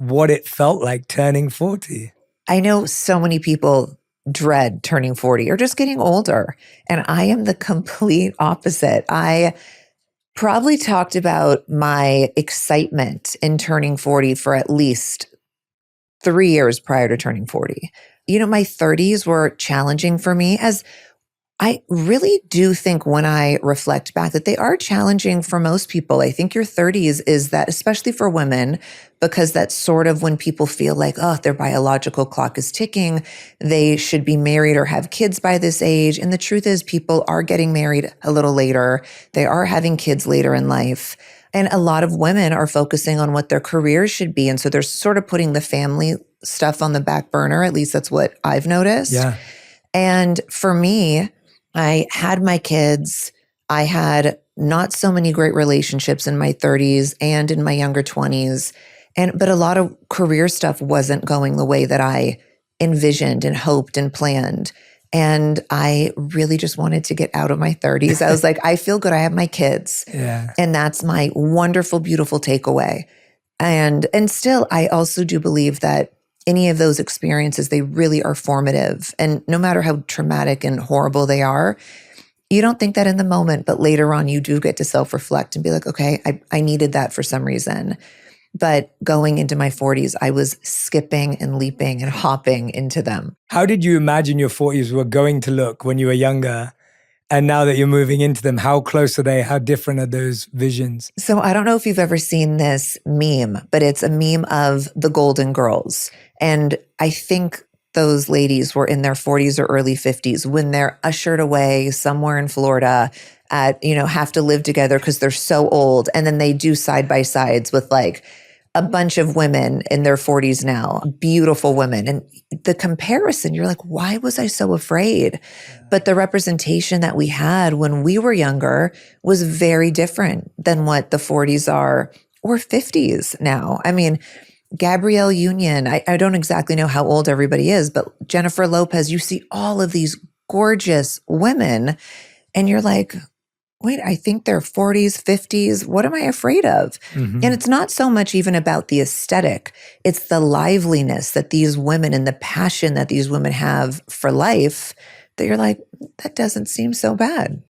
what it felt like turning 40. I know so many people dread turning 40 or just getting older. And I am the complete opposite. I probably talked about my excitement in turning 40 for at least 3 years prior to turning 40. My 30s were challenging for me, as I really do think when I reflect back that they are challenging for most people. I think your 30s is that, especially for women, because that's sort of when people feel like, oh, their biological clock is ticking. They should be married or have kids by this age. And the truth is, people are getting married a little later. They are having kids later in life. And a lot of women are focusing on what their careers should be. And so they're sort of putting the family stuff on the back burner. At least that's what I've noticed. Yeah. And for me, I had my kids. I had not so many great relationships in my 30s and in my younger 20s. But a lot of career stuff wasn't going the way that I envisioned and hoped and planned. And I really just wanted to get out of my 30s. I was like, I feel good. I have my kids. Yeah. And that's my wonderful, beautiful takeaway. And still, I also do believe that any of those experiences, they really are formative. And no matter how traumatic and horrible they are, you don't think that in the moment, but later on you do get to self-reflect and be like, okay, I needed that for some reason. But going into my 40s, I was skipping and leaping and hopping into them. How did you imagine your 40s were going to look when you were younger? And now that you're moving into them, how close are they? How different are those visions? So I don't know if you've ever seen this meme, but it's a meme of the Golden Girls. And I think those ladies were in their 40s or early 50s when they're ushered away somewhere in Florida at, have to live together because they're so old. And then they do side by sides with like a bunch of women in their 40s now, beautiful women. And the comparison, you're like, why was I so afraid? But the representation that we had when we were younger was very different than what the 40s are or 50s now. I mean, Gabrielle Union, I don't exactly know how old everybody is, but Jennifer Lopez, you see all of these gorgeous women and you're like, wait, I think they're 40s, 50s. What am I afraid of? Mm-hmm. And it's not so much even about the aesthetic. It's the liveliness that these women and the passion that these women have for life that you're like, that doesn't seem so bad.